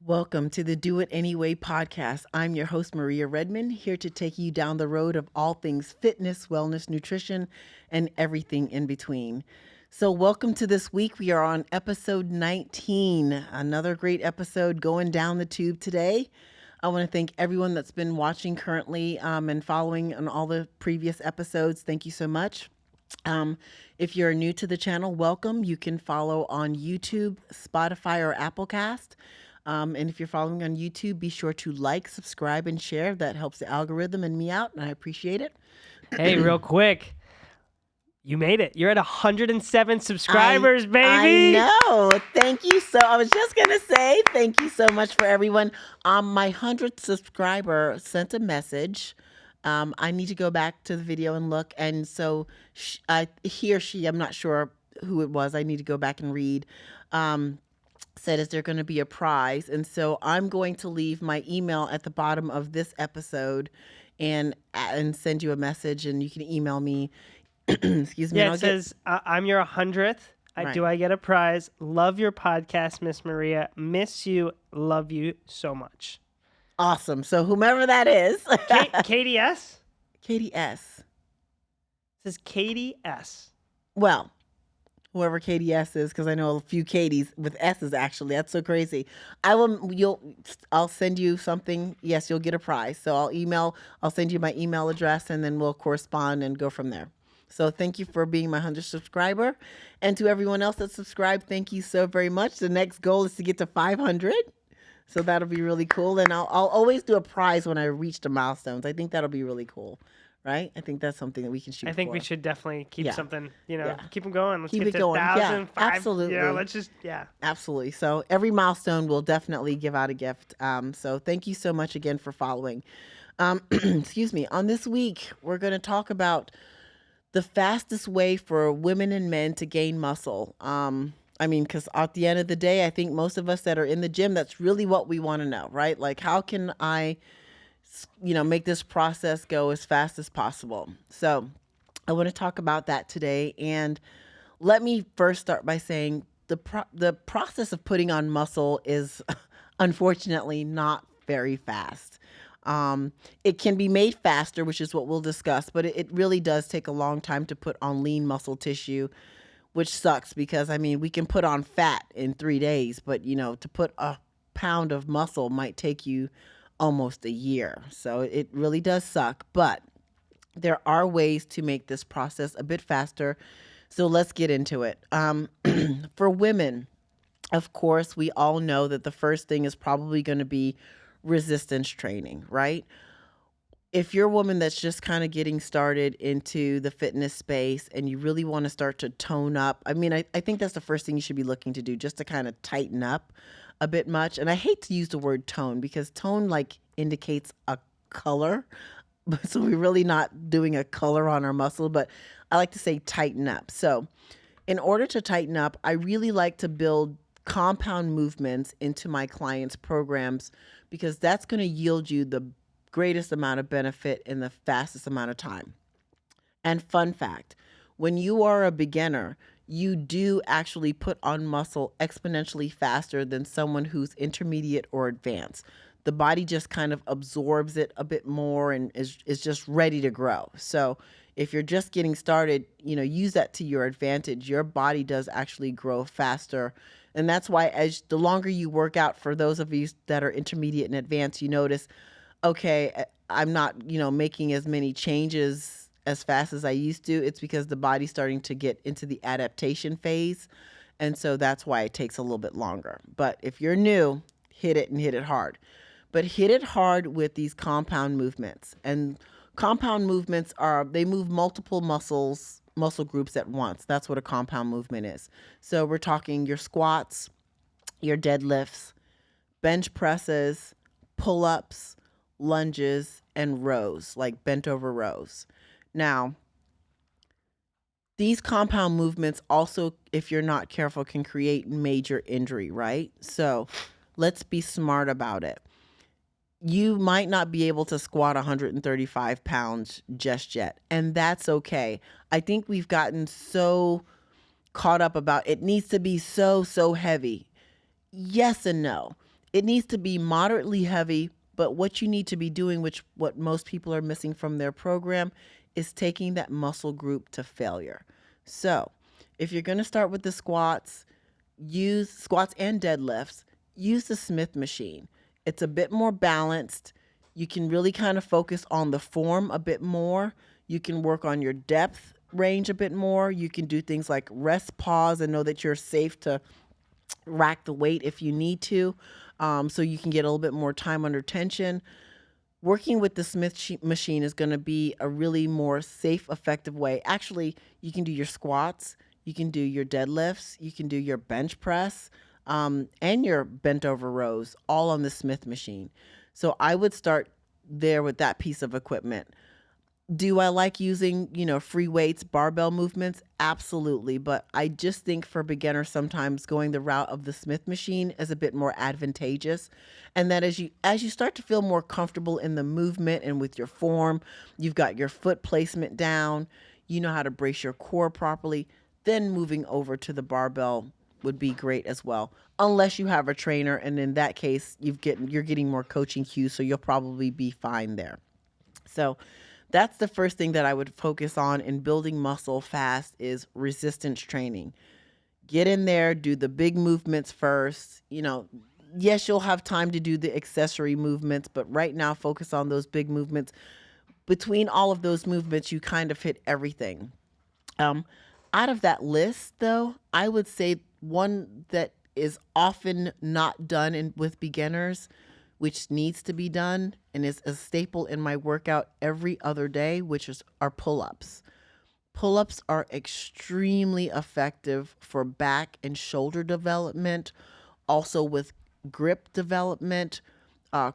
Welcome to the Do It Anyway podcast. I'm your host, Maria Redman, here to take you down the road of all things fitness, wellness, nutrition, and everything in between. So, welcome to this week. We are on episode 19, another great episode going down the tube today. I want to thank everyone that's been watching currently and following on all the previous episodes. Thank you so much. If you're new to the channel, welcome. You can follow on YouTube, Spotify, or Applecast. And if you're following on YouTube, be sure to like, subscribe, and share. That helps the algorithm and me out, and I appreciate it. Hey, real quick. You made it. You're at 107 subscribers, baby. I know. Thank you. So I was just going to say thank you so much for everyone. My 100th subscriber sent a message. I need to go back to the video and look. And so he or she, I'm not sure who it was. I need to go back and read. Said, is there going to be a prize? And so I'm going to leave my email at the bottom of this episode and send you a message, and you can email me. Excuse me. Yeah, it says, I'm your 100th. Right. Do I get a prize? Love your podcast, Miss Maria. Miss you. Love you so much. Awesome. So whomever that is. Katie S? Katie S. It says Katie S. Well, whoever Katie S is, because I know a few Katies with S's actually. That's so crazy. I'll send you something. Yes, you'll get a prize. So I'll send you my email address, and then we'll correspond and go from there. So thank you for being my 100th subscriber. And to everyone else that subscribed, thank you so very much. The next goal is to get to 500. So that'll be really cool. And I'll always do a prize when I reach the milestones. I think that'll be really cool. Right? I think that's something that we can shoot for. I think we should definitely keep something, keep them going. Let's keep get it to going. 1,000, Yeah, 5. absolutely. Yeah, let's just, Absolutely. So every milestone will definitely give out a gift. So thank you so much again for following. Excuse me. On this week, we're going to talk about the fastest way for women and men to gain muscle. Because at the end of the day, I think most of us that are in the gym, that's really what we want to know, right? Like, how can I make this process go as fast as possible? So I want to talk about that today. And let me first start by saying the process of putting on muscle is unfortunately not very fast. It can be made faster, which is what we'll discuss, but it really does take a long time to put on lean muscle tissue, which sucks because, we can put on fat in 3 days, but, to put a pound of muscle might take you almost a year. So it really does suck, but there are ways to make this process a bit faster. So let's get into it. For women, of course, we all know that the first thing is probably going to be resistance training, right? If you're a woman that's just kind of getting started into the fitness space and you really want to start to tone up, I think that's the first thing you should be looking to do, just to kind of tighten up a bit much. And I hate to use the word tone because tone indicates a color. So we're really not doing a color on our muscle, but I like to say tighten up. So in order to tighten up, I really like to build compound movements into my clients' programs because that's going to yield you the greatest amount of benefit in the fastest amount of time. And fun fact, when you are a beginner, you do actually put on muscle exponentially faster than someone who's intermediate or advanced. The body just kind of absorbs it a bit more and is just ready to grow. So if you're just getting started, use that to your advantage. Your body does actually grow faster. And that's why as the longer you work out, for those of you that are intermediate and advanced, you notice, okay, I'm not, making as many changes as fast as I used to. It's because the body's starting to get into the adaptation phase. And so that's why it takes a little bit longer. But if you're new, hit it and hit it hard. But hit it hard with these compound movements. And compound movements they move multiple muscle groups at once. That's what a compound movement is. So we're talking your squats, your deadlifts, bench presses, pull-ups, lunges, and rows, like bent over rows. Now, these compound movements also, if you're not careful, can create major injury, right? So let's be smart about it. You might not be able to squat 135 pounds just yet, and that's okay. I think we've gotten so caught up about it needs to be so heavy. Yes and no. It needs to be moderately heavy, but what you need to be doing, which what most people are missing from their program, is taking that muscle group to failure. So, if you're going to start with the squats, use squats and deadlifts, use the Smith machine. It's a bit more balanced. You can really kind of focus on the form a bit more. You can work on your depth range a bit more. You can do things like rest, pause, and know that you're safe to rack the weight if you need to. So you can get a little bit more time under tension. Working with the Smith machine is going to be a really more safe, effective way. Actually, you can do your squats, you can do your deadlifts, you can do your bench press, and your bent over rows, all on the Smith machine. So I would start there with that piece of equipment. Do I like using, free weights, barbell movements? Absolutely. But I just think for beginners, sometimes going the route of the Smith machine is a bit more advantageous. And that as you start to feel more comfortable in the movement and with your form, you've got your foot placement down, you know how to brace your core properly, then moving over to the barbell would be great as well. Unless you have a trainer, and in that case, you're getting more coaching cues, so you'll probably be fine there. So that's the first thing that I would focus on in building muscle fast is resistance training. Get in there, do the big movements first. Yes, you'll have time to do the accessory movements, but right now focus on those big movements. Between all of those movements, you kind of hit everything. Um, Out of that list, though, I would say one that is often not done with beginners, which needs to be done and is a staple in my workout every other day, which are pull-ups. Pull-ups are extremely effective for back and shoulder development, also with grip development,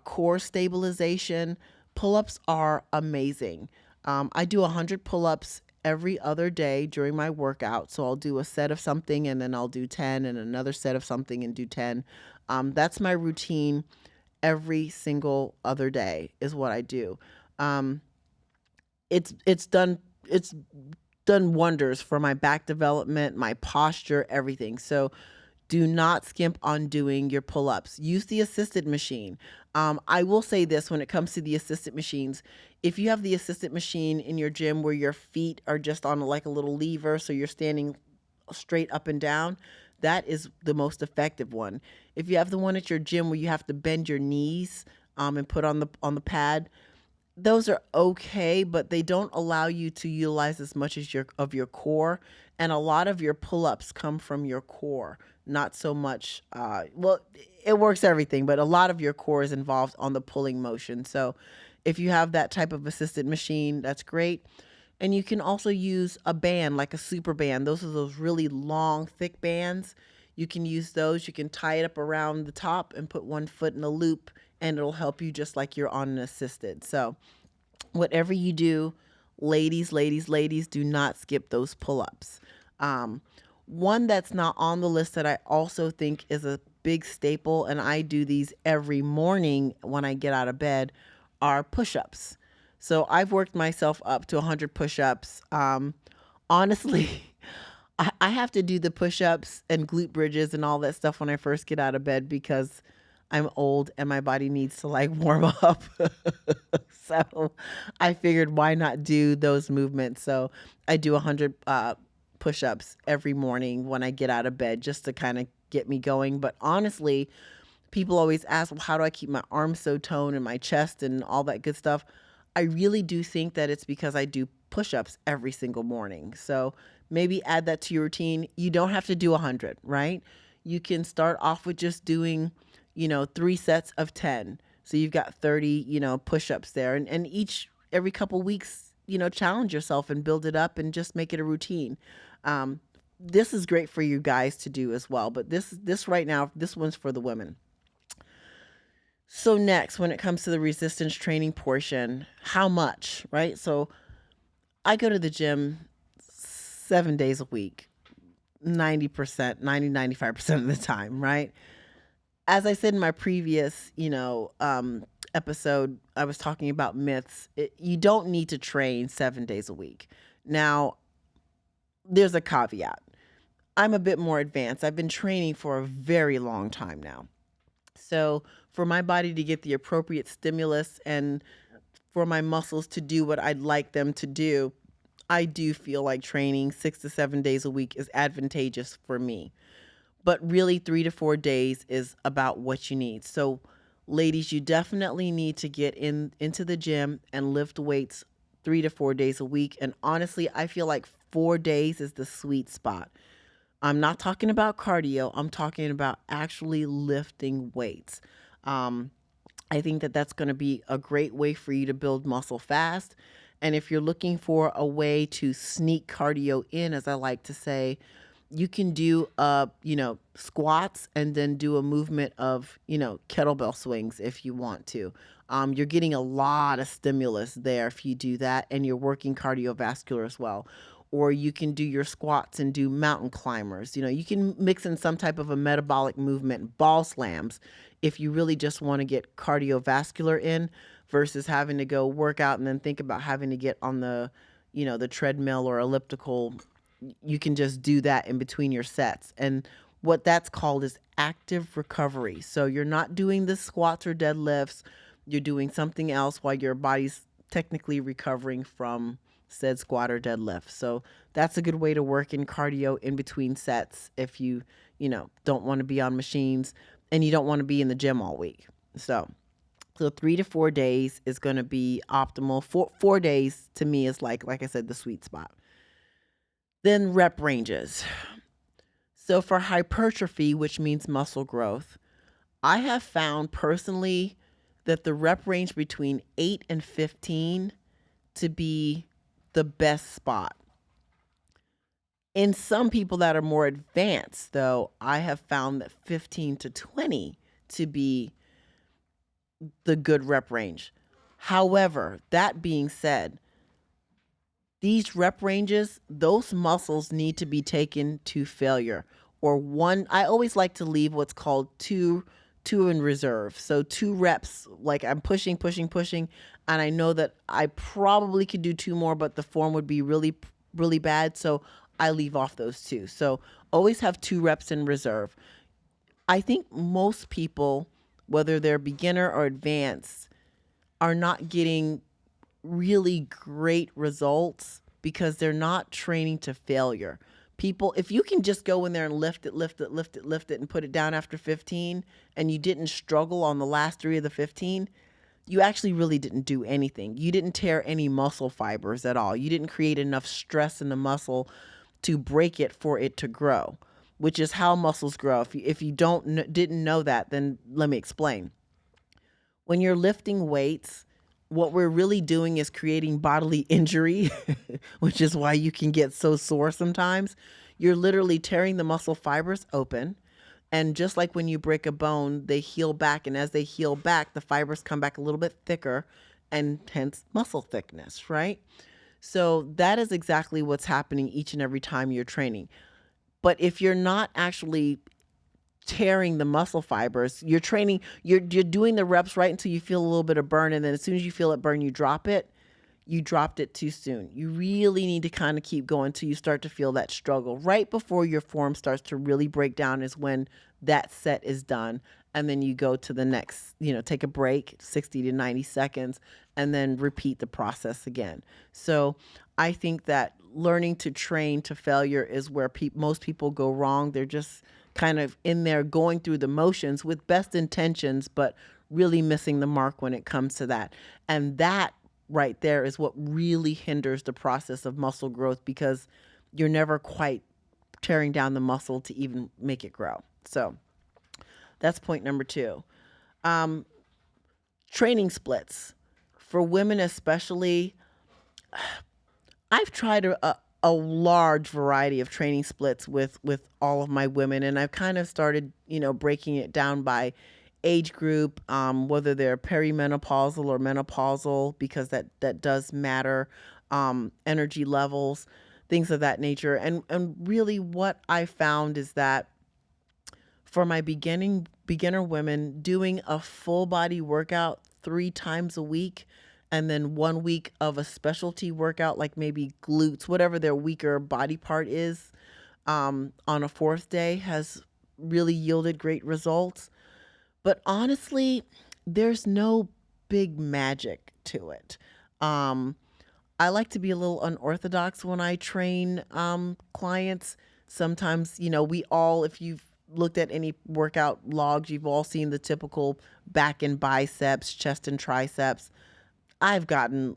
core stabilization. Pull-ups are amazing. I do 100 pull-ups every other day during my workout. So I'll do a set of something and then I'll do 10 and another set of something and do 10. That's my routine every single other day is what I do. Um, it's done wonders for my back development, my posture, everything. So do not skimp on doing your pull-ups. Use the assisted machine. I will say this when it comes to the assisted machines. If you have the assisted machine in your gym where your feet are just on like a little lever, so you're standing straight up and down, that is the most effective one. If you have the one at your gym where you have to bend your knees and put on the pad, those are okay, but they don't allow you to utilize as much as your core, and a lot of your pull-ups come from your core, not so much. Well, it works everything, but a lot of your core is involved on the pulling motion. So, if you have that type of assisted machine, that's great. And you can also use a band like a super band. Those are those really long, thick bands. You can use those. You can tie it up around the top and put one foot in a loop, and it'll help you just like you're on an assisted. So, whatever you do, ladies, ladies, ladies, do not skip those pull ups. Um, One that's not on the list that I also think is a big staple, and I do these every morning when I get out of bed, are push ups. So I've worked myself up to 100 push ups. Honestly, I have to do the push ups and glute bridges and all that stuff when I first get out of bed because I'm old and my body needs to like warm up. So I figured why not do those movements? So I do 100 push ups every morning when I get out of bed just to kind of get me going. But honestly, people always ask, well, how do I keep my arms so toned and my chest and all that good stuff? I really do think that it's because I do push ups every single morning. So maybe add that to your routine. You don't have to do 100, right? You can start off with just doing, 3 sets of 10. So you've got 30, push ups there. And every couple weeks, challenge yourself and build it up and just make it a routine. Um, this is great for you guys to do as well. But this right now, this one's for the women. So next, when it comes to the resistance training portion, how much, right? So I go to the gym 7 days a week, 90%, 95% of the time, right? As I said in my previous, episode, I was talking about myths. You don't need to train 7 days a week. Now, there's a caveat. I'm a bit more advanced. I've been training for a very long time now. So for my body to get the appropriate stimulus and for my muscles to do what I'd like them to do, I do feel like training 6 to 7 days a week is advantageous for me. But really, 3 to 4 days is about what you need. So, ladies, you definitely need to get into the gym and lift weights 3 to 4 days a week. And honestly, I feel like 4 days is the sweet spot. I'm not talking about cardio. I'm talking about actually lifting weights. Um, I think that that's going to be a great way for you to build muscle fast. And if you're looking for a way to sneak cardio in, as I like to say, you can do squats and then do a movement of kettlebell swings if you want to. You're getting a lot of stimulus there if you do that, and you're working cardiovascular as well. Or you can do your squats and do mountain climbers. You can mix in some type of a metabolic movement, ball slams, if you really just want to get cardiovascular in versus having to go work out and then think about having to get on the treadmill or elliptical. You can just do that in between your sets. And what that's called is active recovery. So you're not doing the squats or deadlifts, you're doing something else while your body's technically recovering from said squat or deadlift. So that's a good way to work in cardio in between sets if you don't want to be on machines and you don't want to be in the gym all week. So 3 to 4 days is going to be optimal. 4 days to me is like I said, the sweet spot. Then rep ranges. So for hypertrophy, which means muscle growth, I have found personally that the rep range between 8 and 15 to be the best spot. In some people that are more advanced, though, I have found that 15 to 20 to be the good rep range. However, that being said, these rep ranges, those muscles need to be taken to failure. Or one, I always like to leave what's called two in reserve. So 2 reps, like I'm pushing, pushing, pushing, and I know that I probably could do 2 more, but the form would be really, really bad. So I leave off those 2. So always have 2 reps in reserve. I think most people, whether they're beginner or advanced, are not getting really great results because they're not training to failure. People, if you can just go in there and lift it, lift it, lift it, lift it, and put it down after 15, and you didn't struggle on the last 3 of the 15, you actually really didn't do anything. You didn't tear any muscle fibers at all. You didn't create enough stress in the muscle to break it for it to grow, which is how muscles grow. If you didn't know that, then let me explain. When you're lifting weights, what we're really doing is creating bodily injury, which is why you can get so sore sometimes. You're literally tearing the muscle fibers open. And just like when you break a bone, they heal back. And as they heal back, the fibers come back a little bit thicker and hence muscle thickness, right? So that is exactly what's happening each and every time you're training. But if you're not actually tearing the muscle fibers. You're training, you're doing the reps right until you feel a little bit of burn, and then as soon as you feel it burn, you drop it. You dropped it too soon. You really need to kind of keep going till you start to feel that struggle. Right before your form starts to really break down is when that set is done. And then you go to the next, take a break, 60 to 90 seconds, and then repeat the process again. So I think that learning to train to failure is where most people go wrong. They're just kind of in there going through the motions with best intentions, but really missing the mark when it comes to that. And that right there is what really hinders the process of muscle growth because you're never quite tearing down the muscle to even make it grow. So that's point number 2. Um, Training splits. For women especially, I've tried a large variety of training splits with all of my women, and I've kind of started, breaking it down by age group, whether they're perimenopausal or menopausal, because that does matter, energy levels, things of that nature. And really what I found is that for my beginner women, doing a full body workout 3 times a week and then 1 week of a specialty workout like maybe glutes, whatever their weaker body part is, on a fourth day has really yielded great results. But honestly, there's no big magic to it. Um, I like to be a little unorthodox when I train clients. Sometimes, we all, if you've looked at any workout logs, you've all seen the typical back and biceps, chest and triceps. I've gotten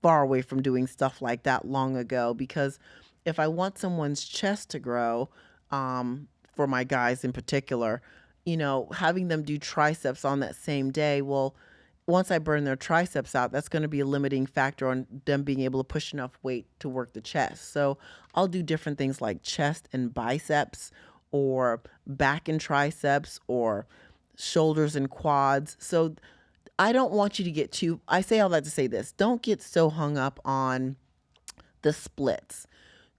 far away from doing stuff like that long ago because if I want someone's chest to grow, for my guys in particular, having them do triceps on that same day, well, once I burn their triceps out, that's going to be a limiting factor on them being able to push enough weight to work the chest. So I'll do different things like chest and biceps, or back and triceps, or shoulders and quads. So I don't want you to get too, I say all that to say this, don't get so hung up on the splits.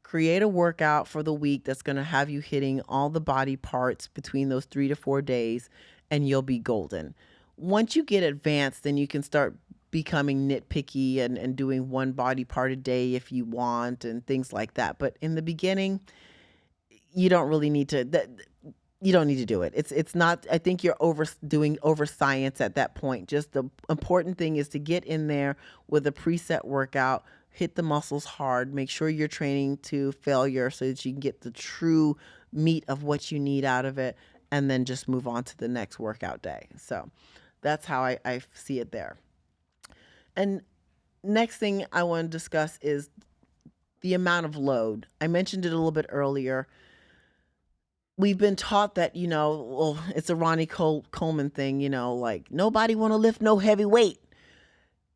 Create a workout for the week that's going to have you hitting all the body parts between those 3 to 4 days, and you'll be golden. Once you get advanced, then you can start becoming nitpicky and doing one body part a day if you want and things like that. But in the beginning, you don't really need to. You don't need to do it. It's not. I think you're overdoing over science at that point. Just the important thing is to get in there with a preset workout, hit the muscles hard, make sure you're training to failure so that you can get the true meat of what you need out of it, and then just move on to the next workout day. So that's how I see it there. And next thing I want to discuss is the amount of load. I mentioned it a little bit earlier. We've been taught that, well, it's a Coleman thing, like nobody want to lift no heavy weight.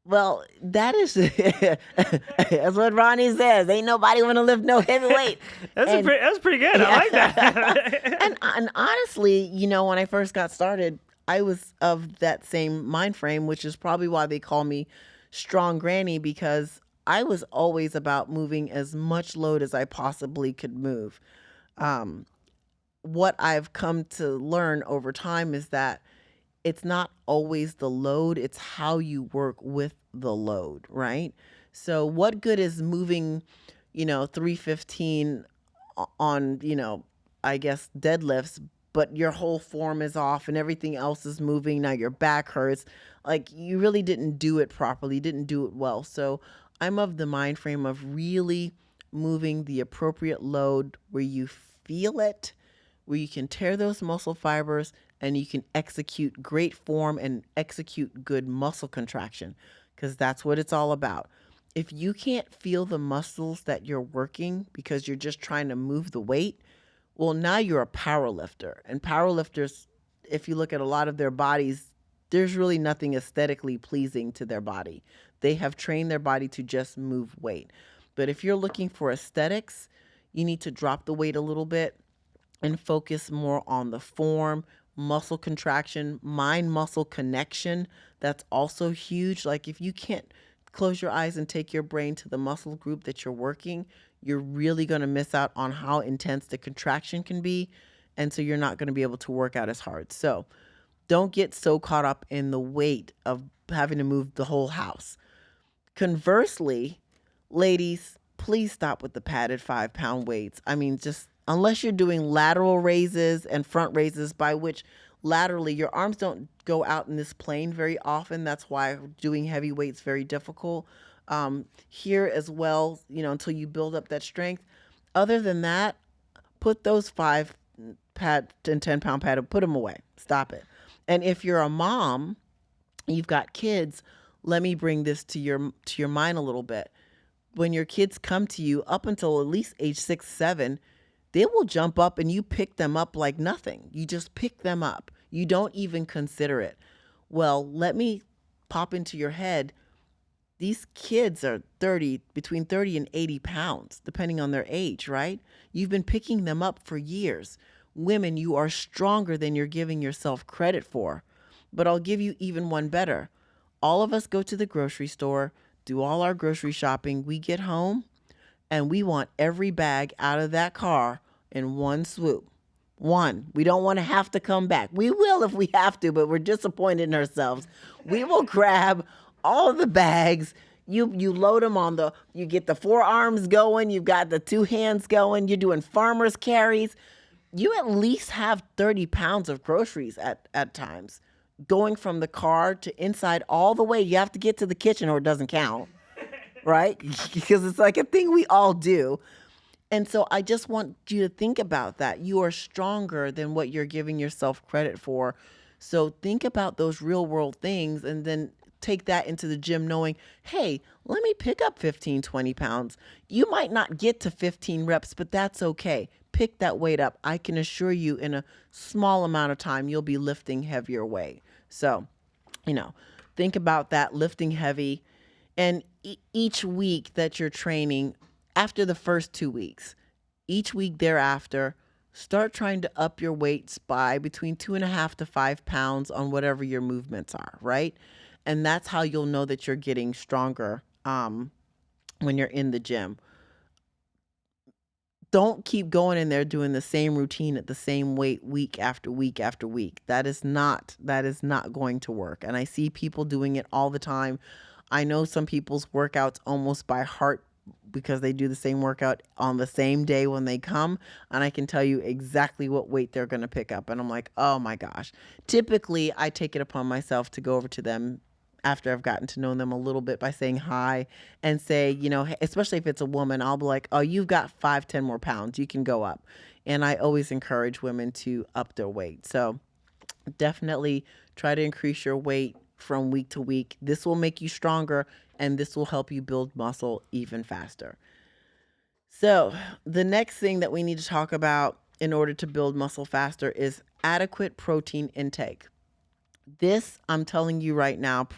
Well, that is that's what Ronnie says. Ain't nobody want to lift no heavy weight. That's pretty good. I like that. and honestly, when I first got started, I was of that same mind frame, which is probably why they call me Strong Granny, because I was always about moving as much load as I possibly could move. Um, what I've come to learn over time is that it's not always the load, it's how you work with the load, right? So what good is moving, 315 on, I guess deadlifts, but your whole form is off and everything else is moving. Now your back hurts. Like you really didn't do it properly, didn't do it well. So I'm of the mind frame of really moving the appropriate load where you feel it, where you can tear those muscle fibers and you can execute great form and execute good muscle contraction, because that's what it's all about. If you can't feel the muscles that you're working because you're just trying to move the weight, well, now you're a power lifter. And power lifters, if you look at a lot of their bodies, there's really nothing aesthetically pleasing to their body. They have trained their body to just move weight. But if you're looking for aesthetics, you need to drop the weight a little bit and focus more on the form, muscle contraction, mind muscle connection. That's also huge. Like if you can't close your eyes and take your brain to the muscle group that you're working, you're really going to miss out on how intense the contraction can be. And so you're not going to be able to work out as hard. So don't get so caught up in the weight of having to move the whole house. Conversely, ladies, please stop with the padded 5 pound weights. I mean, just unless you're doing lateral raises and front raises, by which laterally your arms don't go out in this plane very often. That's why doing heavy weights very difficult. Here as well, until you build up that strength. Other than that, put those 5 pad and 10 pound pad, put them away. Stop it. And if you're a mom, you've got kids, let me bring this to your mind a little bit. When your kids come to you up until at least age 6, 7, they will jump up and you pick them up like nothing. You just pick them up. You don't even consider it. Well, let me pop into your head. These kids are between 30 and 80 pounds, depending on their age, right? You've been picking them up for years. Women, you are stronger than you're giving yourself credit for. But I'll give you even one better. All of us go to the grocery store, do all our grocery shopping. We get home and we want every bag out of that car in one swoop. One, we don't want to have to come back. We will if we have to, but we're disappointed in ourselves. We will grab all the bags. You load them you get the forearms going, you've got the 2 hands going, you're doing farmer's carries. you at least have 30 pounds of groceries at times. Going from the car to inside all the way, you have to get to the kitchen or it doesn't count, right? Because it's like a thing we all do. And so I just want you to think about that. You are stronger than what you're giving yourself credit for. So think about those real world things and then take that into the gym knowing, hey, let me pick up 15, 20 pounds. You might not get to 15 reps, but that's okay. Pick that weight up. I can assure you in a small amount of time, you'll be lifting heavier weight. So, you know, think about that, lifting heavy. And each week that you're training, after the first 2 weeks, each week thereafter, start trying to up your weights by between 2.5 to 5 pounds on whatever your movements are, right? And that's how you'll know that you're getting stronger when you're in the gym. Don't keep going in there doing the same routine at the same weight week after week after week. That is not going to work. And I see people doing it all the time. I know some people's workouts almost by heart because they do the same workout on the same day when they come, and I can tell you exactly what weight they're going to pick up, and I'm like, "Oh my gosh." Typically, I take it upon myself to go over to them after I've gotten to know them a little bit by saying hi and say, especially if it's a woman, I'll be like, "Oh, you've got 5, 10 more pounds. You can go up." And I always encourage women to up their weight. So, definitely try to increase your weight from week to week. This will make you stronger and this will help you build muscle even faster. So, the next thing that we need to talk about in order to build muscle faster is adequate protein intake. This, I'm telling you right now,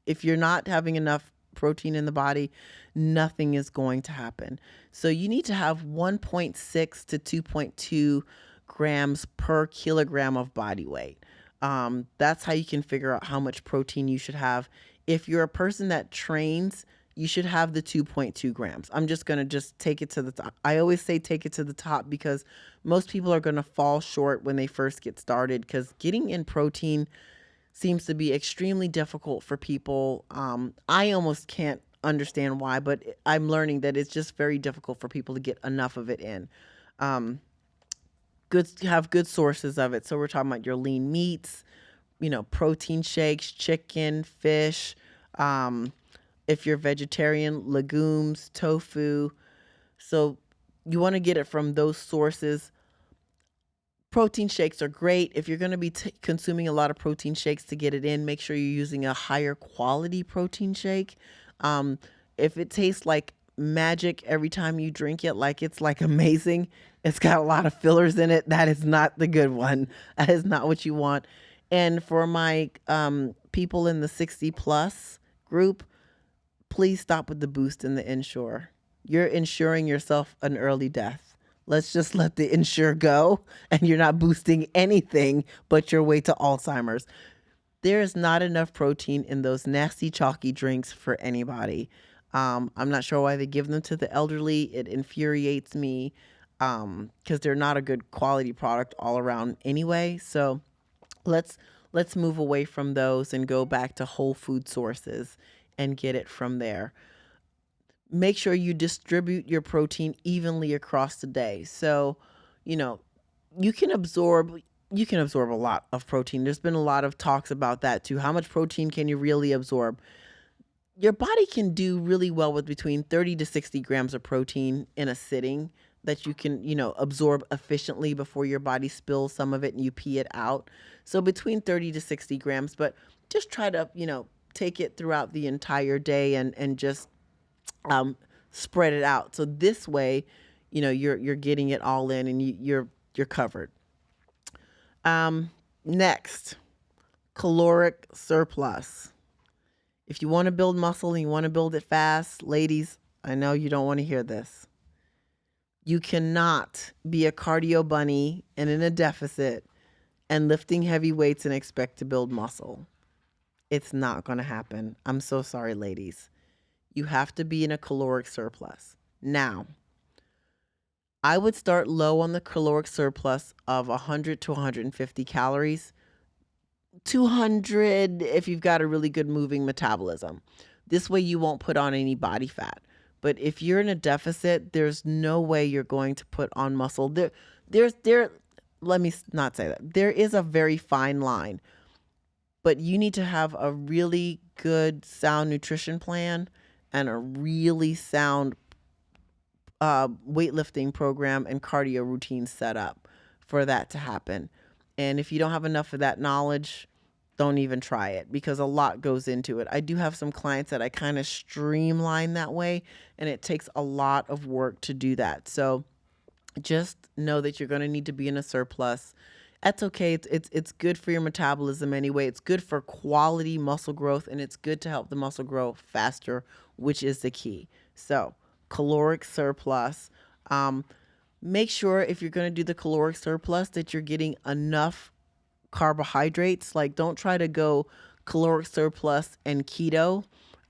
if you're not having enough protein in the body, nothing is going to happen. So, you need to have 1.6 to 2.2 grams per kilogram of body weight. That's how you can figure out how much protein you should have. If you're a person that trains, you should have the 2.2 grams. I'm just going to just take it to the top. I always say take it to the top because most people are going to fall short when they first get started because getting in protein seems to be extremely difficult for people. I almost can't understand why, but I'm learning that it's just very difficult for people to get enough of it in. Um, have good sources of it. So we're talking about your lean meats, protein shakes, chicken, fish. Um, if you're vegetarian, legumes, tofu. So you want to get it from those sources. Protein shakes are great. If you're going to be consuming a lot of protein shakes to get it in, make sure you're using a higher quality protein shake. Um, if it tastes like magic every time you drink it, like it's like amazing, it's got a lot of fillers in it. That is not the good one. That is not what you want. And for my people in the 60 plus group, please stop with the boost and the insure. You're insuring yourself an early death. Let's just let the insure go, and you're not boosting anything but your way to Alzheimer's. There is not enough protein in those nasty chalky drinks for anybody. I'm not sure why they give them to the elderly. It infuriates me because they're not a good quality product all around anyway. So let's let's move away from those and go back to whole food sources and get it from there. Make sure you distribute your protein evenly across the day. So, you know, you can absorb you can absorb a lot of protein. There's been a lot of talks about that too. How much protein can you really absorb? Your body can do really well with between 30 to 60 grams of protein in a sitting that you can, absorb efficiently before your body spills some of it and you pee it out. So between 30 to 60 grams, but just try to, take it throughout the entire day and just um, spread it out. So this way, you're getting it all in and you're covered. Next, caloric surplus. If you want to build muscle and you want to build it fast, ladies, I know you don't want to hear this. You cannot be a cardio bunny and in a deficit and lifting heavy weights and expect to build muscle. It's not going to happen. I'm so sorry, ladies. You have to be in a caloric surplus. Now, I would start low on the caloric surplus of 100 to 150 calories, 200 if you've got a really good moving metabolism. This way you won't put on any body fat. But if you're in a deficit, there's no way you're going to put on muscle. let me not say that. There is a very fine line, but you need to have a really good, sound nutrition plan and a really sound weightlifting program and cardio routine set up for that to happen. And if you don't have enough of that knowledge, don't even try it because a lot goes into it. I do have some clients that I kind of streamline that way, and it takes a lot of work to do that. So just know that you're going to need to be in a surplus. That's okay. It's good for your metabolism anyway. It's good for quality muscle growth, and it's good to help the muscle grow faster, which is the key. So caloric surplus. Um, Make sure if you're going to do the caloric surplus that you're getting enough carbohydrates. Like, don't try to go caloric surplus and keto.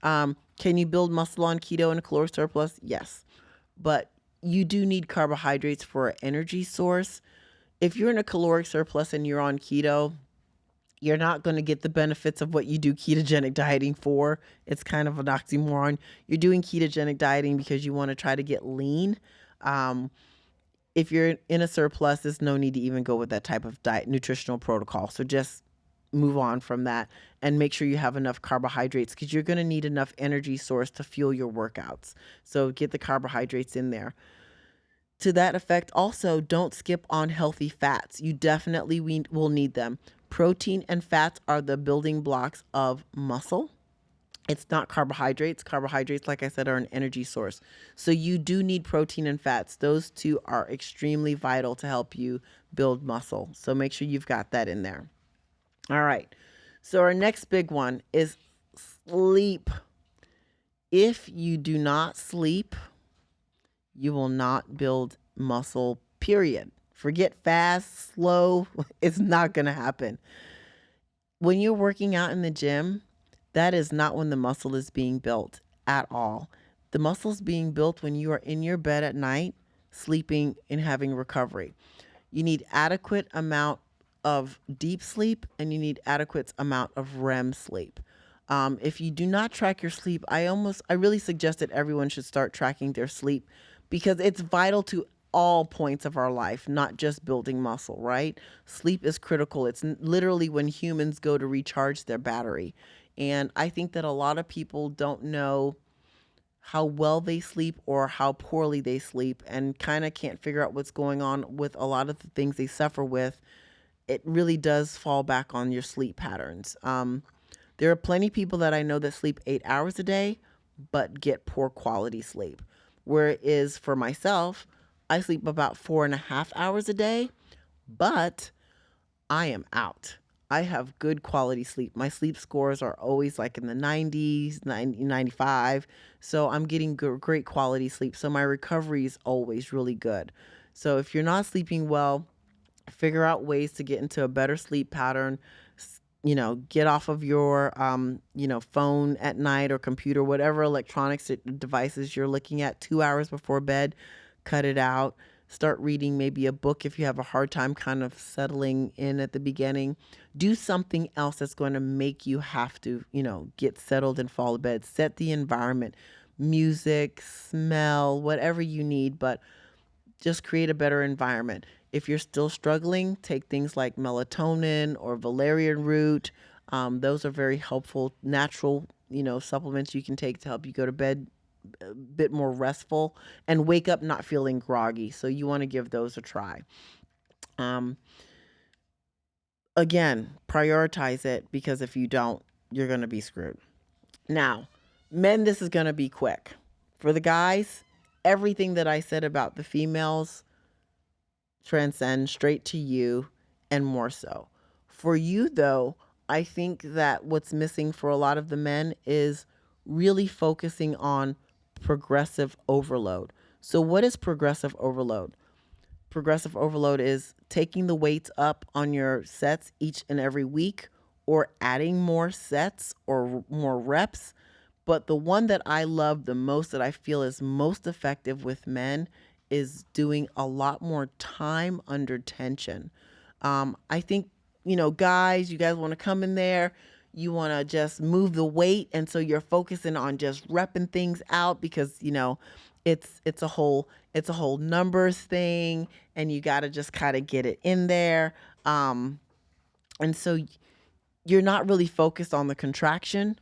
Can you build muscle on keto and a caloric surplus? Yes, but you do need carbohydrates for an energy source. If you're in a caloric surplus and you're on keto, you're not going to get the benefits of what you do ketogenic dieting for. It's kind of an oxymoron. You're doing ketogenic dieting because you want to try to get lean. Um, if you're in a surplus, there's no need to even go with that type of diet nutritional protocol. So just move on from that and make sure you have enough carbohydrates because you're going to need enough energy source to fuel your workouts. So get the carbohydrates in there. To that effect, also, don't skip on healthy fats. You definitely will need them. Protein and fats are the building blocks of muscle. It's not carbohydrates. Carbohydrates, like I said, are an energy source. So you do need protein and fats. Those two are extremely vital to help you build muscle. So make sure you've got that in there. All right. So our next big one is sleep. If you do not sleep, you will not build muscle, period. Forget fast, slow. It's not going to happen. When you're working out in the gym, that is not when the muscle is being built at all. The muscle is being built when you are in your bed at night, sleeping and having recovery. You need adequate amount of deep sleep and you need adequate amount of REM sleep. If you do not track your sleep, I really suggest that everyone should start tracking their sleep because it's vital to all points of our life, not just building muscle, right? Sleep is critical. It's literally when humans go to recharge their battery. And I think that a lot of people don't know how well they sleep or how poorly they sleep and kind of can't figure out what's going on with a lot of the things they suffer with. It really does fall back on your sleep patterns. There are plenty of people that I know that sleep 8 hours a day, but get poor quality sleep. Whereas for myself, I sleep about 4.5 hours a day, but I am out. I have good quality sleep. My sleep scores are always like in the 90s, 90, 95. So I'm getting great quality sleep. So my recovery is always really good. So if you're not sleeping well, figure out ways to get into a better sleep pattern. Get off of your, phone at night or computer, whatever electronics devices you're looking at 2 hours before bed. Cut it out. Start reading maybe a book if you have a hard time kind of settling in at the beginning. Do something else that's going to make you have to, get settled and fall to bed. Set the environment, music, smell, whatever you need, but just create a better environment. If you're still struggling, take things like melatonin or valerian root. Those are very helpful, natural, supplements you can take to help you go to bed a bit more restful and wake up not feeling groggy. So you want to give those a try. Um, Again, prioritize it because if you don't, you're going to be screwed. Now, men, this is going to be quick. For the guys, everything that I said about the females transcend straight to you and more so. For you, though, I think that what's missing for a lot of the men is really focusing on progressive overload. So, what is progressive overload? Progressive overload is taking the weights up on your sets each and every week or adding more sets or more reps. But the one that I love the most, that I feel is most effective with men, is doing a lot more time under tension. I think, guys, you guys want to come in there. You want to just move the weight. And so you're focusing on just repping things out because, it's a whole numbers thing, and you got to just kind of get it in there. Um, and so you're not really focused on the contraction.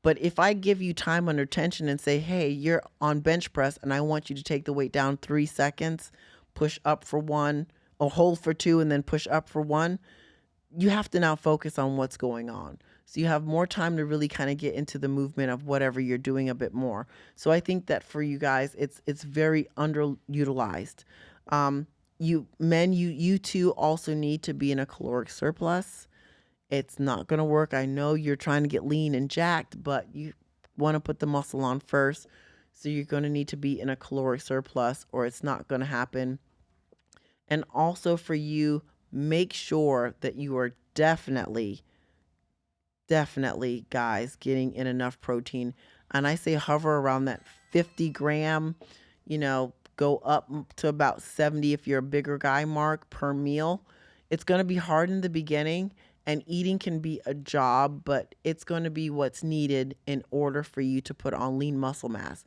But if I give you time under tension and say, hey, you're on bench press and I want you to take the weight down 3 seconds, push up for one, or hold for two, and then push up for one, you have to now focus on what's going on. So you have more time to really kind of get into the movement of whatever you're doing a bit more. So I think that for you guys, it's very underutilized. You men, you too also need to be in a caloric surplus. It's not going to work. I know you're trying to get lean and jacked, but you want to put the muscle on first. So you're going to need to be in a caloric surplus or it's not going to happen. And also for you, make sure that you are definitely, guys, getting in enough protein. And I say hover around that 50 gram, go up to about 70 if you're a bigger guy mark per meal. It's going to be hard in the beginning, and eating can be a job, but it's going to be what's needed in order for you to put on lean muscle mass.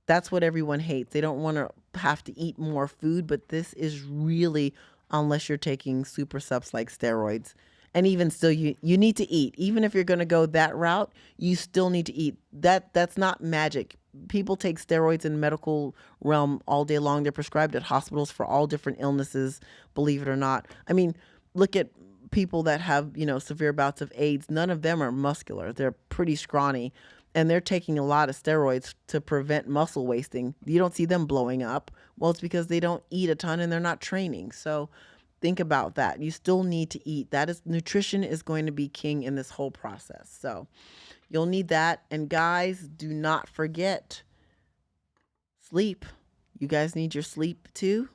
That's what everyone hates. They don't want to have to eat more food, but this is really, unless you're taking super subs like steroids. And even still, you need to eat. Even if you're going to go that route, you still need to eat. That's not magic. People take steroids in medical realm all day long. They're prescribed at hospitals for all different illnesses, believe it or not. I mean, look at people that have, severe bouts of AIDS. None of them are muscular. They're pretty scrawny, and they're taking a lot of steroids to prevent muscle wasting. You don't see them blowing up. Well, it's because they don't eat a ton and they're not training. So think about that. You still need to eat. Nutrition is going to be king in this whole process. So you'll need that. And guys, do not forget sleep. You guys need your sleep too.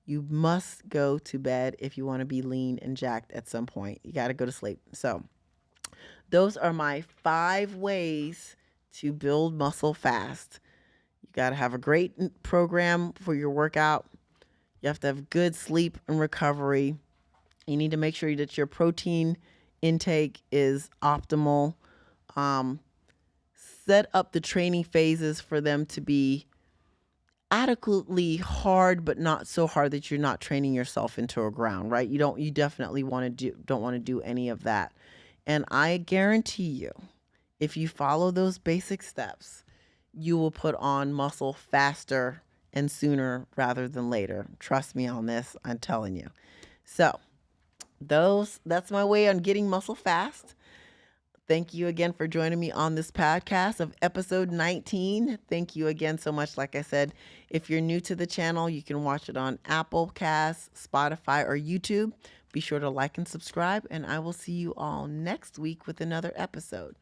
You must go to bed if you want to be lean and jacked at some point. You got to go to sleep. So those are my 5 ways to build muscle fast. You got to have a great program for your workout. You have to have good sleep and recovery. You need to make sure that your protein intake is optimal. Um, Set up the training phases for them to be adequately hard, but not so hard that you're not training yourself into a ground, right? You definitely don't want to do any of that. And I guarantee you, if you follow those basic steps, you will put on muscle faster and sooner rather than later. Trust me on this, I'm telling you. So, that's my way on getting muscle fast. Thank you again for joining me on this podcast of episode 19. Thank you again so much. Like I said, if you're new to the channel, you can watch it on Apple Casts, Spotify, or YouTube. Be sure to like and subscribe, and I will see you all next week with another episode.